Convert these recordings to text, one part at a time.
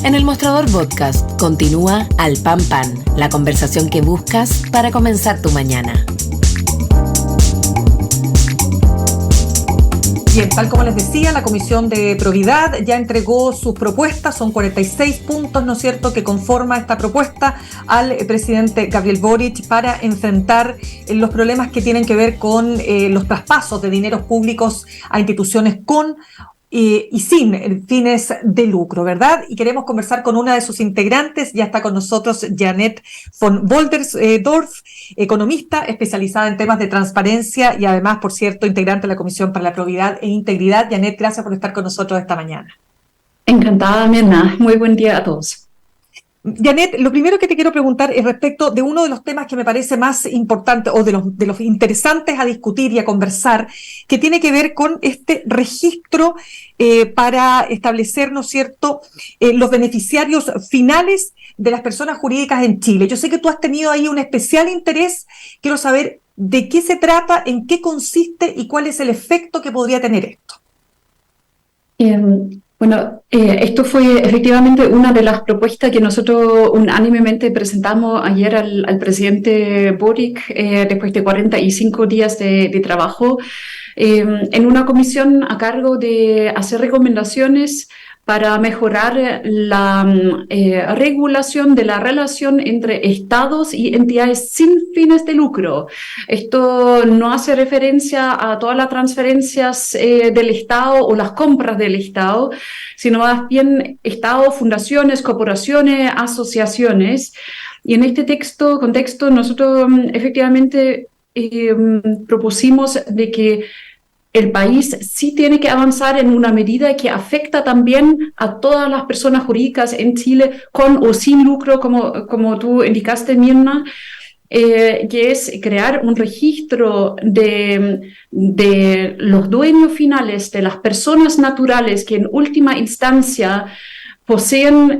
En el Mostrador Podcast continúa Al Pan Pan, la conversación que buscas para comenzar tu mañana. Bien, tal como les decía, la Comisión de Probidad ya entregó sus propuestas, son 46 puntos, ¿no es cierto?, que conforma esta propuesta al presidente Gabriel Boric para enfrentar los problemas que tienen que ver con los traspasos de dineros públicos a instituciones con y sin fines de lucro, ¿verdad? Y queremos conversar con una de sus integrantes. Ya está con nosotros Janet von Woltersdorf, economista especializada en temas de transparencia y además, por cierto, integrante de la Comisión para la Probidad e Integridad. Janet, gracias por estar con nosotros esta mañana. Encantada, Mirna. Muy buen día a todos. Janet, lo primero que te quiero preguntar es respecto de uno de los temas que me parece más importante o de los interesantes a discutir y a conversar, que tiene que ver con este registro para establecer, ¿no es cierto?, los beneficiarios finales de las personas jurídicas en Chile. Yo sé que tú has tenido ahí un especial interés. Quiero saber de qué se trata, en qué consiste y cuál es el efecto que podría tener esto. Esto fue efectivamente una de las propuestas que nosotros unánimemente presentamos ayer al presidente Boric después de 45 días de trabajo en una comisión a cargo de hacer recomendaciones para mejorar la regulación de la relación entre estados y entidades sin fines de lucro. Esto no hace referencia a todas las transferencias del Estado o las compras del Estado, sino más bien estados, fundaciones, corporaciones, asociaciones. Y en este contexto, nosotros efectivamente propusimos de que el país sí tiene que avanzar en una medida que afecta también a todas las personas jurídicas en Chile, con o sin lucro, como tú indicaste, Mirna, que es crear un registro de los dueños finales, de las personas naturales que en última instancia poseen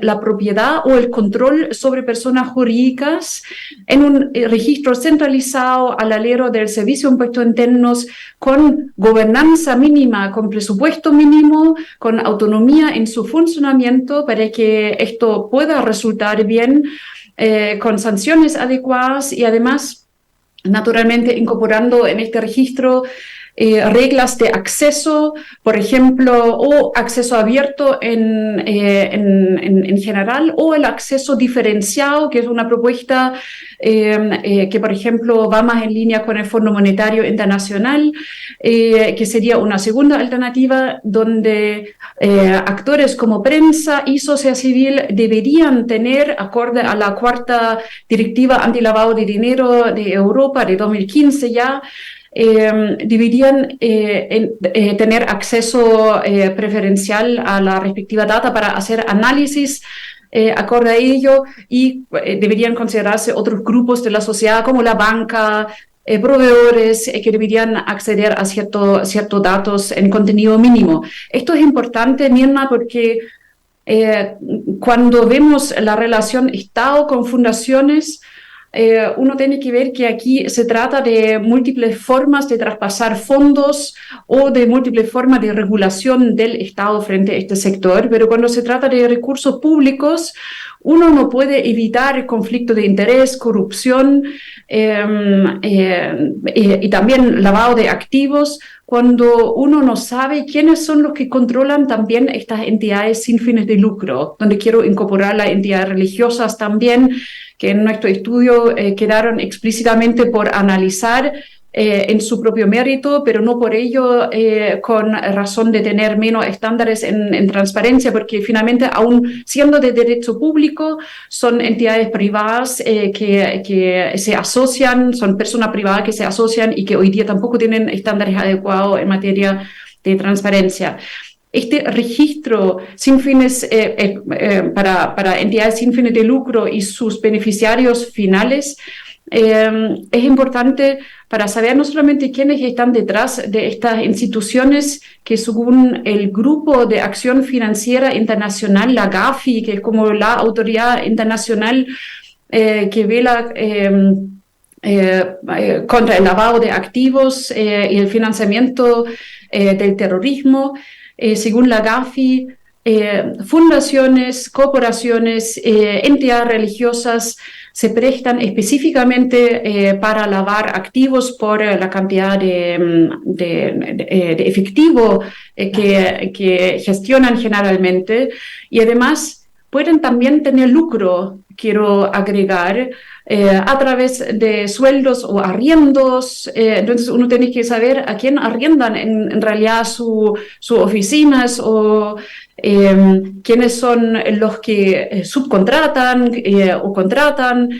la propiedad o el control sobre personas jurídicas en un registro centralizado al alero del Servicio de Impuestos Internos, con gobernanza mínima, con presupuesto mínimo, con autonomía en su funcionamiento para que esto pueda resultar bien, con sanciones adecuadas y además, naturalmente, incorporando en este registro reglas de acceso, por ejemplo, o acceso abierto en general, o el acceso diferenciado, que es una propuesta que, por ejemplo, va más en línea con el Fondo Monetario Internacional, que sería una segunda alternativa donde actores como prensa y sociedad civil deberían tener, acorde a la cuarta directiva antilavado de dinero de Europa de 2015 ya, deberían tener acceso preferencial a la respectiva data para hacer análisis acorde a ello, y deberían considerarse otros grupos de la sociedad como la banca, proveedores que deberían acceder a ciertos datos en contenido mínimo. Esto es importante, Mirna, porque cuando vemos la relación Estado con fundaciones, uno tiene que ver que aquí se trata de múltiples formas de traspasar fondos o de múltiples formas de regulación del Estado frente a este sector, pero cuando se trata de recursos públicos, uno no puede evitar conflicto de interés, corrupción y también lavado de activos, cuando uno no sabe quiénes son los que controlan también estas entidades sin fines de lucro, donde quiero incorporar las entidades religiosas también, que en nuestro estudio quedaron explícitamente por analizar en su propio mérito, pero no por ello con razón de tener menos estándares en transparencia, porque finalmente, aún siendo de derecho público, son entidades privadas que se asocian, son personas privadas que se asocian y que hoy día tampoco tienen estándares adecuados en materia de transparencia. Este registro sin fines, para entidades sin fines de lucro y sus beneficiarios finales es importante para saber no solamente quiénes están detrás de estas instituciones que, según el Grupo de Acción Financiera Internacional, la GAFI, que es como la autoridad internacional que vela contra el lavado de activos y el financiamiento del terrorismo, según la GAFI, fundaciones, corporaciones, entidades religiosas se prestan específicamente para lavar activos por la cantidad de efectivo que gestionan generalmente, y además pueden también tener lucro, quiero agregar, a través de sueldos o arriendos. Entonces uno tiene que saber a quién arriendan en realidad sus oficinas, o quiénes son los que subcontratan o contratan,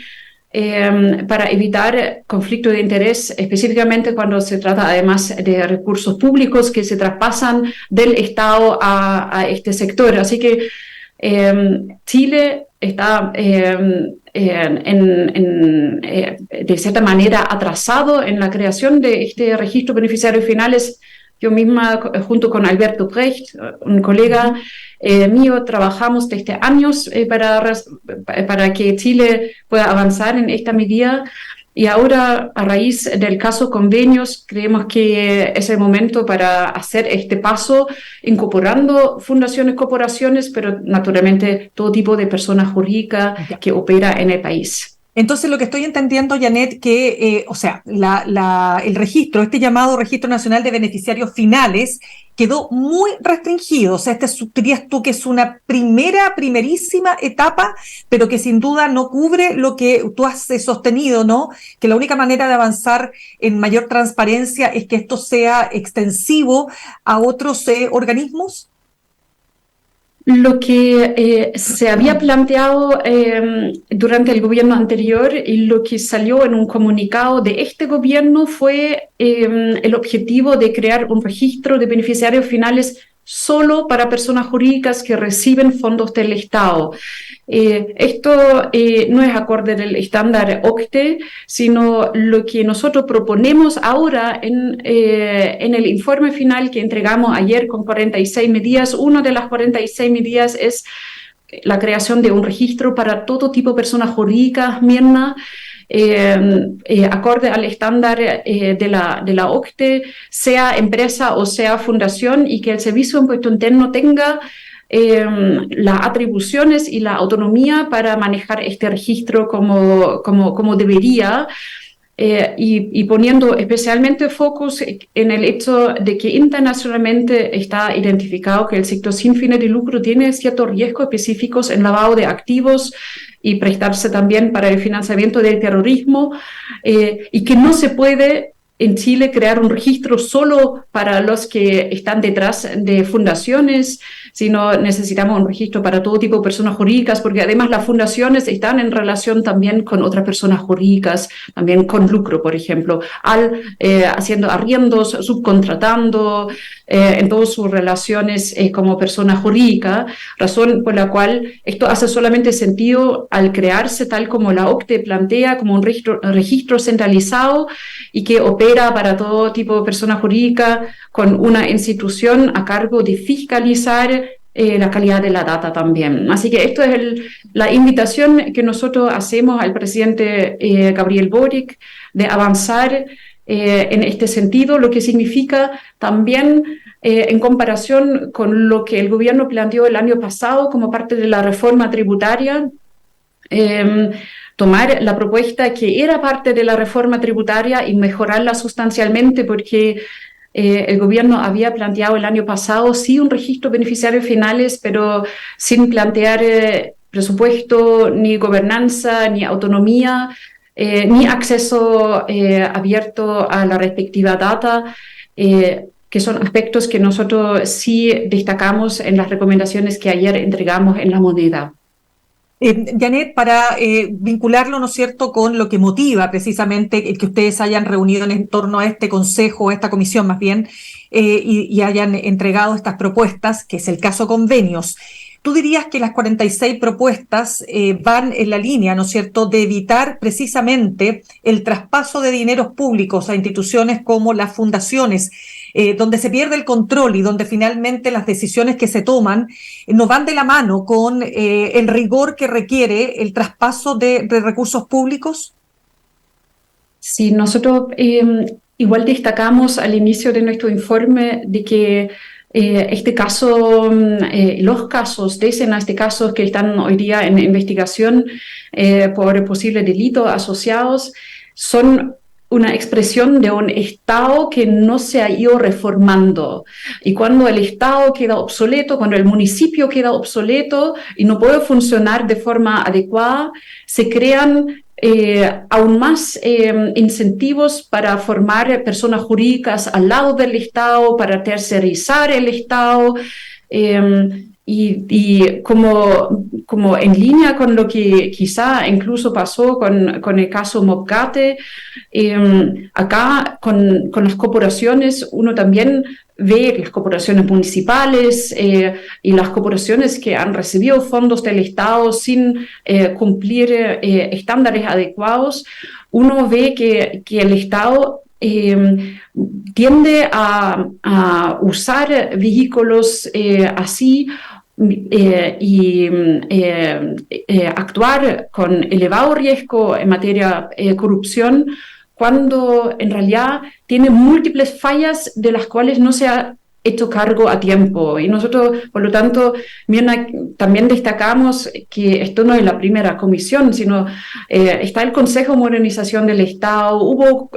para evitar conflicto de interés, específicamente cuando se trata además de recursos públicos que se traspasan del Estado a este sector. Así que Chile está de cierta manera atrasado en la creación de este registro de beneficiarios finales. Yo misma, junto con Alberto Brecht, un colega mío, trabajamos desde años para que Chile pueda avanzar en esta medida. Y ahora, a raíz del caso Convenios, creemos que es el momento para hacer este paso, incorporando fundaciones, corporaciones, pero naturalmente todo tipo de personas jurídicas que opera en el país. Entonces, lo que estoy entendiendo, Janet, que, el registro, este llamado Registro Nacional de Beneficiarios Finales, quedó muy restringido. O sea, dirías tú que es una primerísima etapa, pero que sin duda no cubre lo que tú has sostenido, ¿no? Que la única manera de avanzar en mayor transparencia es que esto sea extensivo a otros organismos. Lo que se había planteado durante el gobierno anterior y lo que salió en un comunicado de este gobierno fue el objetivo de crear un registro de beneficiarios finales solo para personas jurídicas que reciben fondos del Estado. Esto no es acorde del estándar OCDE, sino lo que nosotros proponemos ahora en el informe final que entregamos ayer con 46 medidas. Una de las 46 medidas es la creación de un registro para todo tipo de personas jurídicas, Mirna, acorde al estándar de la OCDE, sea empresa o sea fundación, y que el Servicio de Impuesto Interno tenga las atribuciones y la autonomía para manejar este registro como debería, y poniendo especialmente focus en el hecho de que internacionalmente está identificado que el sector sin fines de lucro tiene ciertos riesgos específicos en lavado de activos y prestarse también para el financiamiento del terrorismo, y que no se puede en Chile crear un registro solo para los que están detrás de fundaciones, sino necesitamos un registro para todo tipo de personas jurídicas, porque además las fundaciones están en relación también con otras personas jurídicas, también con lucro, por ejemplo, haciendo arriendos, subcontratando, en todas sus relaciones como persona jurídica, razón por la cual esto hace solamente sentido al crearse tal como la OCDE plantea, como un registro centralizado y que opera para todo tipo de persona jurídica con una institución a cargo de fiscalizar la calidad de la data también. Así que esto es la invitación que nosotros hacemos al presidente Gabriel Boric de avanzar en este sentido, lo que significa también en comparación con lo que el gobierno planteó el año pasado como parte de la reforma tributaria, tomar la propuesta que era parte de la reforma tributaria y mejorarla sustancialmente, porque el gobierno había planteado el año pasado sí un registro de beneficiarios finales, pero sin plantear presupuesto, ni gobernanza, ni autonomía, ni acceso abierto a la respectiva data, que son aspectos que nosotros sí destacamos en las recomendaciones que ayer entregamos en la moneda. Janet, para vincularlo, ¿no es cierto?, con lo que motiva precisamente el que ustedes hayan reunido en torno a este consejo, a esta comisión más bien, y hayan entregado estas propuestas, que es el caso Convenios. ¿Tú dirías que las 46 propuestas van en la línea, ¿no es cierto?, de evitar precisamente el traspaso de dineros públicos a instituciones como las fundaciones, donde se pierde el control y donde finalmente las decisiones que se toman no van de la mano con el rigor que requiere el traspaso de recursos públicos? Sí, nosotros igual destacamos al inicio de nuestro informe de que este caso, los casos, decenas de casos que están hoy día en investigación por posibles delitos asociados, son una expresión de un Estado que no se ha ido reformando. Y cuando el Estado queda obsoleto, cuando el municipio queda obsoleto y no puede funcionar de forma adecuada, se crean aún más incentivos para formar personas jurídicas al lado del Estado, para tercerizar el Estado. Y como en línea con lo que quizá incluso pasó con el caso Mobgate, acá con las corporaciones uno también ve las corporaciones municipales y las corporaciones que han recibido fondos del Estado sin cumplir estándares adecuados. Uno ve que el Estado tiende a usar vehículos así y actuar con elevado riesgo en materia de corrupción, cuando en realidad tiene múltiples fallas de las cuales no se ha hecho cargo a tiempo. Y nosotros, por lo tanto, Mirna, también destacamos que esto no es la primera comisión, sino está el Consejo de Modernización del Estado, hubo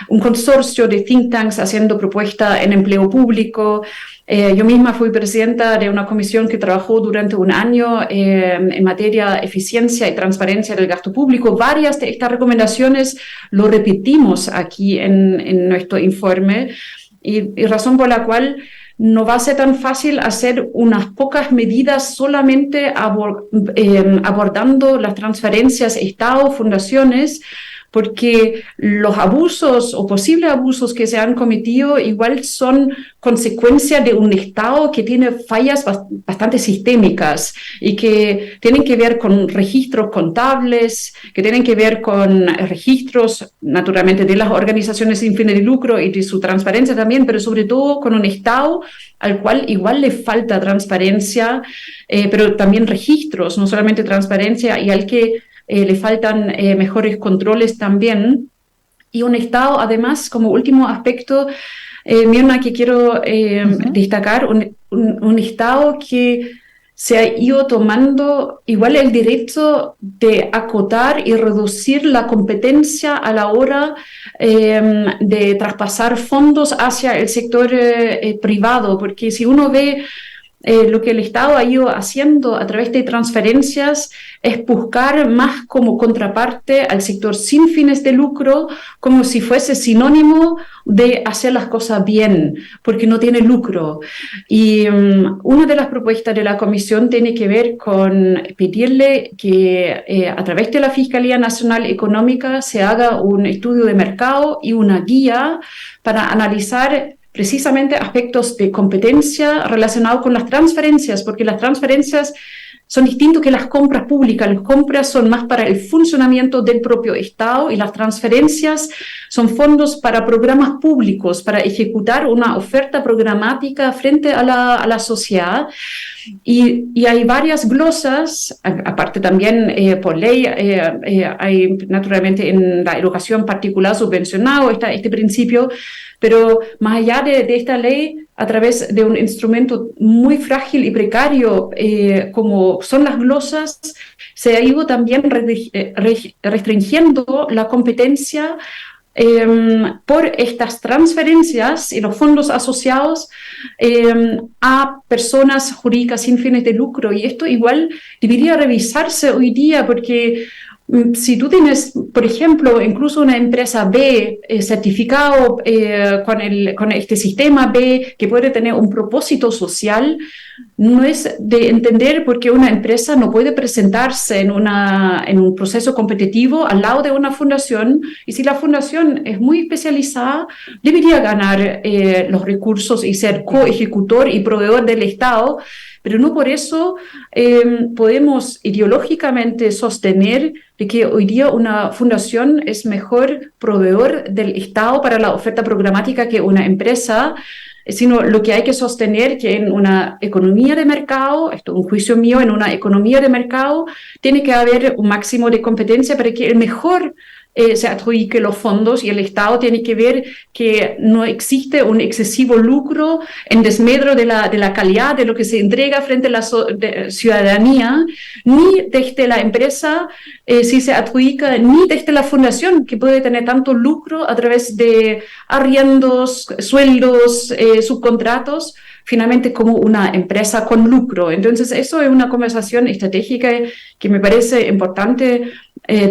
un consorcio de think tanks haciendo propuestas en empleo público. Yo misma fui presidenta de una comisión que trabajó durante un año en materia de eficiencia y transparencia del gasto público. Varias de estas recomendaciones lo repetimos aquí en nuestro informe. Y razón por la cual no va a ser tan fácil hacer unas pocas medidas solamente abordando las transferencias Estado, fundaciones, porque los abusos o posibles abusos que se han cometido igual son consecuencia de un Estado que tiene fallas bastante sistémicas y que tienen que ver con registros contables, que tienen que ver con registros, naturalmente, de las organizaciones sin fines de lucro y de su transparencia también, pero sobre todo con un Estado al cual igual le falta transparencia, pero también registros, no solamente transparencia, y al que le faltan mejores controles también. Y un Estado, además, como último aspecto, Mirna, que quiero destacar, un Estado que se ha ido tomando igual el derecho de acotar y reducir la competencia a la hora de traspasar fondos hacia el sector privado, porque si uno ve lo que el Estado ha ido haciendo a través de transferencias es buscar más como contraparte al sector sin fines de lucro, como si fuese sinónimo de hacer las cosas bien, porque no tiene lucro. Y una de las propuestas de la Comisión tiene que ver con pedirle que a través de la Fiscalía Nacional Económica se haga un estudio de mercado y una guía para analizar precisamente aspectos de competencia relacionados con las transferencias, porque las transferencias son distintos que las compras públicas. Las compras son más para el funcionamiento del propio Estado y las transferencias son fondos para programas públicos, para ejecutar una oferta programática frente a la sociedad. Y hay varias glosas, aparte también por ley, hay naturalmente en la educación particular subvencionado este principio, pero más allá de esta ley, a través de un instrumento muy frágil y precario como son las glosas, se ha ido también restringiendo la competencia por estas transferencias y los fondos asociados a personas jurídicas sin fines de lucro. Y esto igual debería revisarse hoy día, porque si tú tienes, por ejemplo, incluso una empresa B certificado con este sistema B que puede tener un propósito social, no es de entender por qué una empresa no puede presentarse en un proceso competitivo al lado de una fundación, y si la fundación es muy especializada, debería ganar los recursos y ser coejecutor y proveedor del Estado, pero no por eso podemos ideológicamente sostener de que hoy día una fundación es mejor proveedor del Estado para la oferta programática que una empresa, sino lo que hay que sostener que en una economía de mercado, esto es un juicio mío, en una economía de mercado tiene que haber un máximo de competencia para que el mejor se adjudique los fondos y el Estado tiene que ver que no existe un excesivo lucro en desmedro de la calidad de lo que se entrega frente a la ciudadanía, ni desde la empresa si se adjudica, ni desde la fundación que puede tener tanto lucro a través de arriendos, sueldos, subcontratos, finalmente como una empresa con lucro. Entonces, eso es una conversación estratégica que me parece importante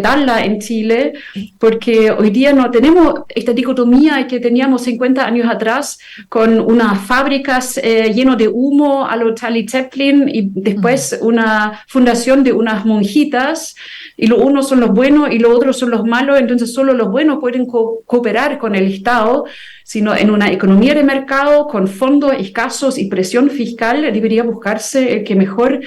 darla en Chile, porque hoy día no tenemos esta dicotomía que teníamos 50 años atrás con unas fábricas llenas de humo a lo Charlie Chaplin y después una fundación de unas monjitas y los unos son los buenos y los otros son los malos, entonces solo los buenos pueden cooperar con el Estado, sino en una economía de mercado con fondos escasos y presión fiscal debería buscarse el que mejor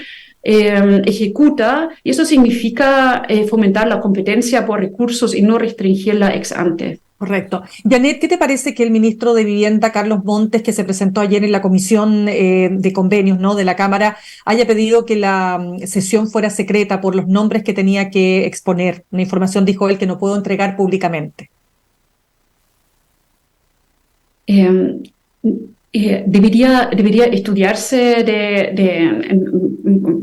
ejecuta, y eso significa fomentar la competencia por recursos y no restringirla ex ante. Correcto. Janet, ¿qué te parece que el ministro de Vivienda, Carlos Montes, que se presentó ayer en la Comisión de Convenios, ¿no?, de la Cámara, haya pedido que la sesión fuera secreta por los nombres que tenía que exponer? Una información, dijo él, que no puedo entregar públicamente. Debería estudiarse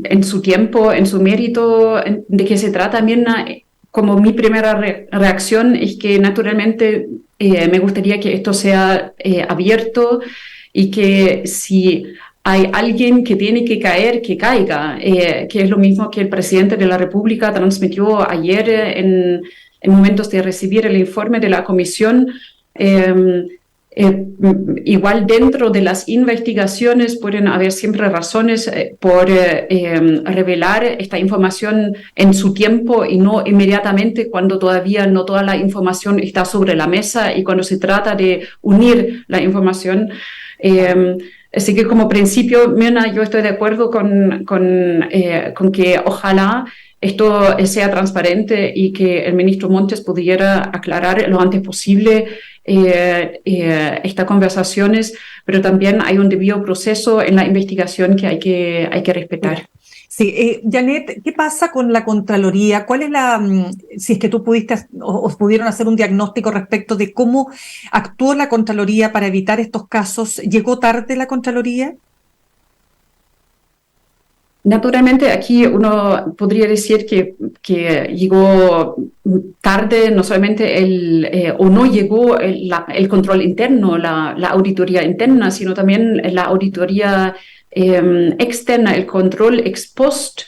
en su tiempo, en su mérito, de qué se trata. También, como mi primera reacción es que naturalmente me gustaría que esto sea abierto y que si hay alguien que tiene que caer, que caiga, que es lo mismo que el presidente de la República transmitió ayer en momentos de recibir el informe de la comisión. Igual dentro de las investigaciones pueden haber siempre razones por revelar esta información en su tiempo y no inmediatamente cuando todavía no toda la información está sobre la mesa y cuando se trata de unir la información. Así que como principio, Mirna, yo estoy de acuerdo con que ojalá esto sea transparente y que el ministro Montes pudiera aclarar lo antes posible estas conversaciones, pero también hay un debido proceso en la investigación que hay que respetar. Sí, Janet, ¿qué pasa con la Contraloría? ¿Cuál es si es que tú pudiste o pudieron hacer un diagnóstico respecto de cómo actuó la Contraloría para evitar estos casos? ¿Llegó tarde la Contraloría? Naturalmente, aquí uno podría decir que llegó tarde no solamente o no llegó el control interno, la auditoría interna, sino también la auditoría externa, el control ex post.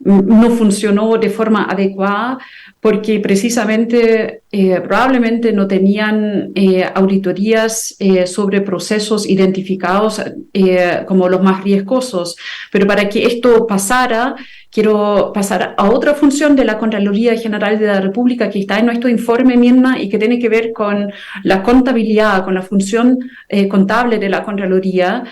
No funcionó de forma adecuada porque precisamente probablemente no tenían auditorías sobre procesos identificados como los más riesgosos. Pero para que esto pasara, quiero pasar a otra función de la Contraloría General de la República que está en nuestro informe, Mirna, y que tiene que ver con la contabilidad, con la función contable de la Contraloría,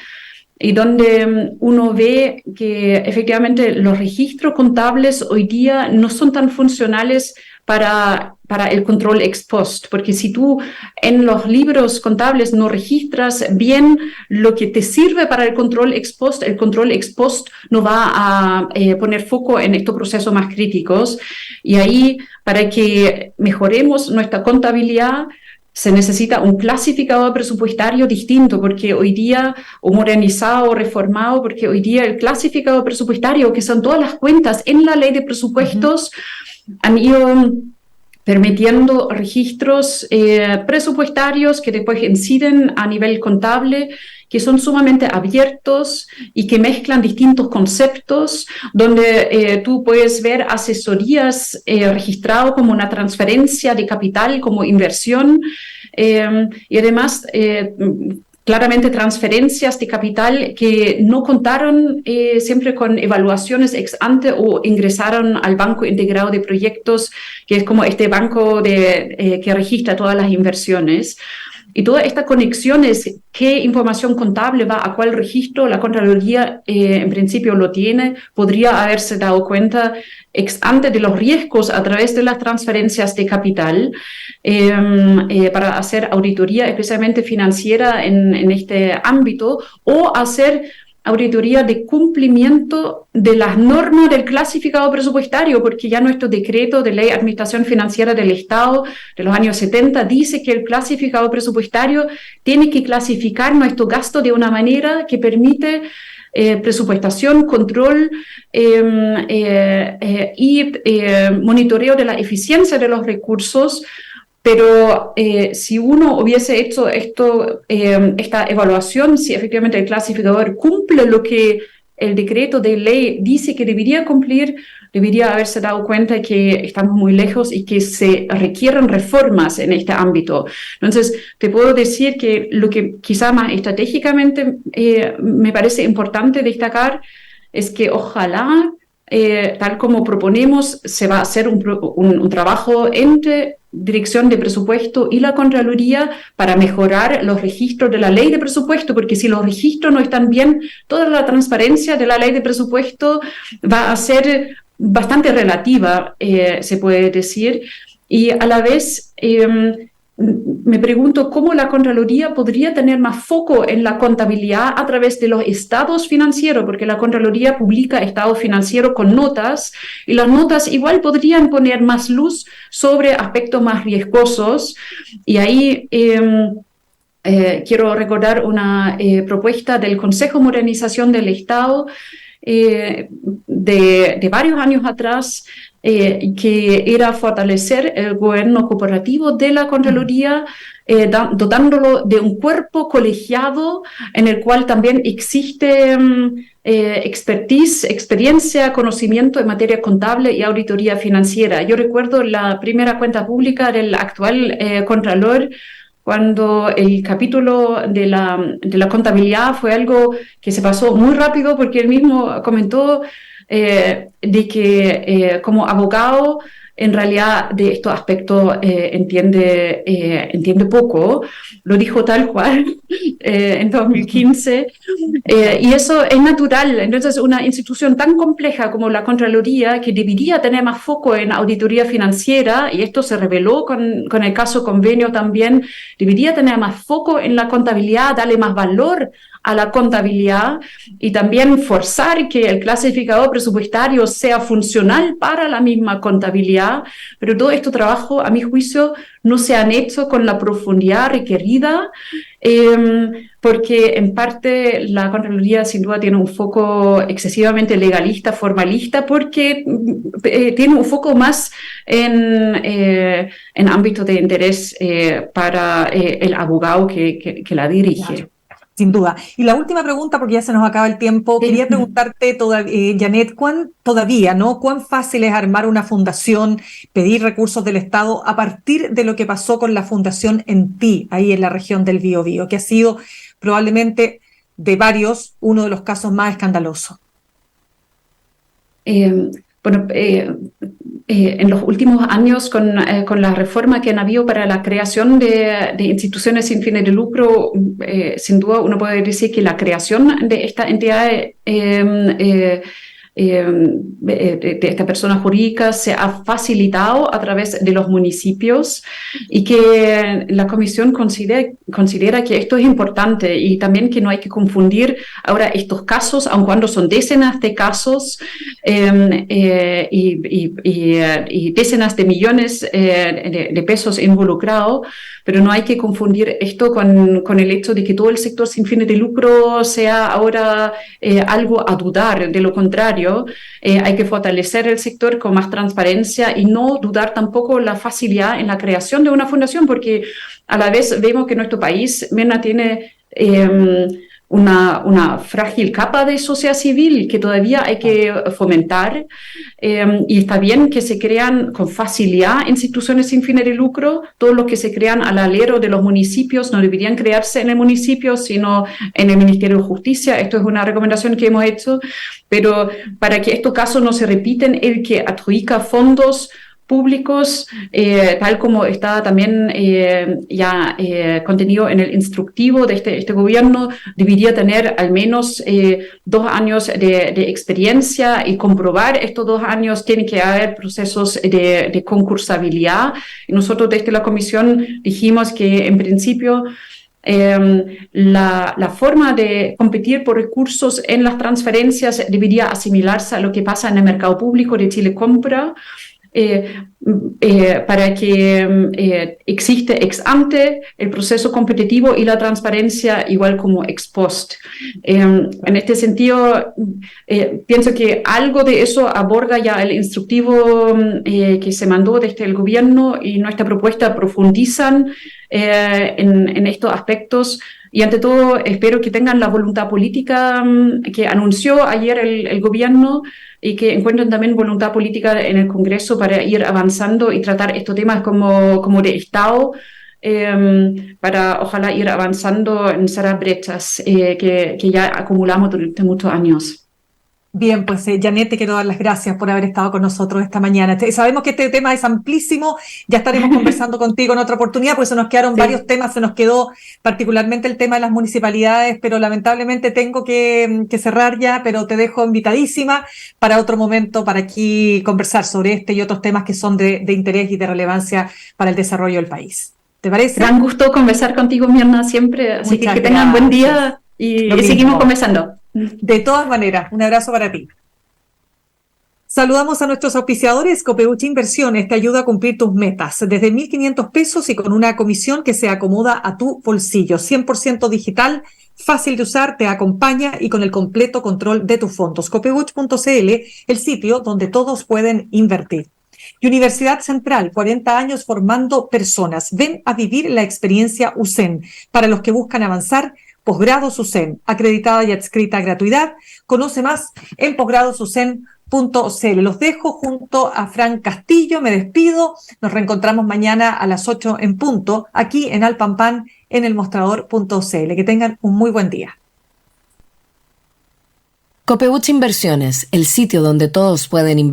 y donde uno ve que efectivamente los registros contables hoy día no son tan funcionales para el control ex post, porque si tú en los libros contables no registras bien lo que te sirve para el control ex post no va a poner foco en estos procesos más críticos. Y ahí, para que mejoremos nuestra contabilidad, se necesita un clasificador presupuestario distinto, porque hoy día, o modernizado o reformado, porque hoy día el clasificador presupuestario, que son todas las cuentas en la ley de presupuestos, han ido permitiendo registros presupuestarios que después inciden a nivel contable, que son sumamente abiertos y que mezclan distintos conceptos, donde tú puedes ver asesorías registradas como una transferencia de capital, como inversión, y además claramente transferencias de capital que no contaron siempre con evaluaciones ex ante o ingresaron al Banco Integrado de Proyectos, que es como este banco que registra todas las inversiones. Y todas estas conexiones, qué información contable va a cuál registro, la Contraloría en principio lo tiene, podría haberse dado cuenta ex ante de los riesgos a través de las transferencias de capital para hacer auditoría especialmente financiera en este ámbito, o hacer auditoría de cumplimiento de las normas del clasificado presupuestario, porque ya nuestro decreto de ley de administración financiera del Estado de los años 70 dice que el clasificado presupuestario tiene que clasificar nuestro gasto de una manera que permite presupuestación, control y monitoreo de la eficiencia de los recursos. Pero si uno hubiese hecho esta evaluación, si efectivamente el clasificador cumple lo que el decreto de ley dice que debería cumplir, debería haberse dado cuenta que estamos muy lejos y que se requieren reformas en este ámbito. Entonces, te puedo decir que lo que quizá más estratégicamente me parece importante destacar es que ojalá, tal como proponemos, se va a hacer un trabajo entre Dirección de Presupuesto y la Contraloría para mejorar los registros de la ley de presupuesto, porque si los registros no están bien, toda la transparencia de la ley de presupuesto va a ser bastante relativa, se puede decir, y a la vez me pregunto cómo la Contraloría podría tener más foco en la contabilidad a través de los estados financieros, porque la Contraloría publica estados financieros con notas, y las notas igual podrían poner más luz sobre aspectos más riesgosos. Y ahí quiero recordar una propuesta del Consejo de Modernización del Estado de varios años atrás, que era fortalecer el gobierno corporativo de la Contraloría, dotándolo de un cuerpo colegiado en el cual también existe expertise, experiencia, conocimiento en materia contable y auditoría financiera. Yo recuerdo la primera cuenta pública del actual Contralor, cuando el capítulo de la contabilidad fue algo que se pasó muy rápido, porque él mismo comentó de que como abogado en realidad de estos aspectos entiende poco. Lo dijo tal cual en 2015, y eso es natural. Entonces, una institución tan compleja como la Contraloría, que debería tener más foco en auditoría financiera, y esto se reveló con el caso Convenio también, debería tener más foco en la contabilidad, darle más valor a la contabilidad y también forzar que el clasificador presupuestario sea funcional para la misma contabilidad, pero todo este trabajo, a mi juicio, no se han hecho con la profundidad requerida, porque en parte la Contraloría sin duda tiene un foco excesivamente legalista, formalista, porque tiene un foco más en ámbito de interés para el abogado que la dirige. Claro. Sin duda. Y la última pregunta, porque ya se nos acaba el tiempo, quería preguntarte, Janet, ¿cuán fácil es armar una fundación, pedir recursos del Estado a partir de lo que pasó con la fundación ENTI, ahí en la región del Biobío, que ha sido probablemente de varios uno de los casos más escandalosos? En los últimos años, con la reforma que han habido para la creación de instituciones sin fines de lucro, sin duda uno puede decir que la creación de esta entidad, de esta persona jurídica, se ha facilitado a través de los municipios, y que la Comisión considera que esto es importante, y también que no hay que confundir ahora estos casos, aun cuando son decenas de casos y decenas de millones de pesos involucrados, pero no hay que confundir esto con el hecho de que todo el sector sin fines de lucro sea ahora algo a dudar. De lo contrario, hay que fortalecer el sector con más transparencia y no dudar tampoco la facilidad en la creación de una fundación, porque a la vez vemos que nuestro país tiene una frágil capa de sociedad civil que todavía hay que fomentar, y está bien que se crean con facilidad instituciones sin fines de lucro. Todos los que se crean al alero de los municipios no deberían crearse en el municipio, sino en el Ministerio de Justicia. Esto es una recomendación que hemos hecho, pero para que estos casos no se repiten, el que adjudica fondos públicos, tal como está también ya contenido en el instructivo de este gobierno, debería tener al menos 2 años de experiencia, y comprobar estos 2 años tiene que haber procesos de concursabilidad. Y nosotros desde la Comisión dijimos que en principio La forma de competir por recursos en las transferencias debería asimilarse a lo que pasa en el mercado público de Chile Compra, para que existe ex ante el proceso competitivo y la transparencia igual como ex post. En este sentido, pienso que algo de eso aborda ya el instructivo que se mandó desde el gobierno, y nuestra propuesta profundizan en estos aspectos. Y ante todo, espero que tengan la voluntad política que anunció ayer el gobierno, y que encuentren también voluntad política en el Congreso para ir avanzando y tratar estos temas como de Estado, para ojalá ir avanzando en cerrar brechas que ya acumulamos durante muchos años. Bien, pues Janet, te quiero dar las gracias por haber estado con nosotros esta mañana. Sabemos que este tema es amplísimo, ya estaremos conversando contigo en otra oportunidad, porque se nos quedaron varios temas, se nos quedó particularmente el tema de las municipalidades, pero lamentablemente tengo que cerrar ya, pero te dejo invitadísima para otro momento, para aquí conversar sobre este y otros temas que son de interés y de relevancia para el desarrollo del país. ¿Te parece? Gran gusto conversar contigo, Mirna, siempre, así que tengan buen día y seguimos conversando. De todas maneras, un abrazo para ti. Saludamos a nuestros auspiciadores. Copeuchi Inversiones te ayuda a cumplir tus metas desde 1.500 pesos y con una comisión que se acomoda a tu bolsillo. 100% digital, fácil de usar, te acompaña y con el completo control de tus fondos. Copeuchi.cl, el sitio donde todos pueden invertir. Y Universidad Central, 40 años formando personas. Ven a vivir la experiencia USEN para los que buscan avanzar. Posgrados USEN, acreditada y adscrita a gratuidad. Conoce más en posgradosusen.cl. Los dejo junto a Fran Castillo, me despido. Nos reencontramos mañana a las 8 en punto, aquí en Alpampan, en elmostrador.cl. Que tengan un muy buen día. Copeuchi Inversiones, el sitio donde todos pueden invertir.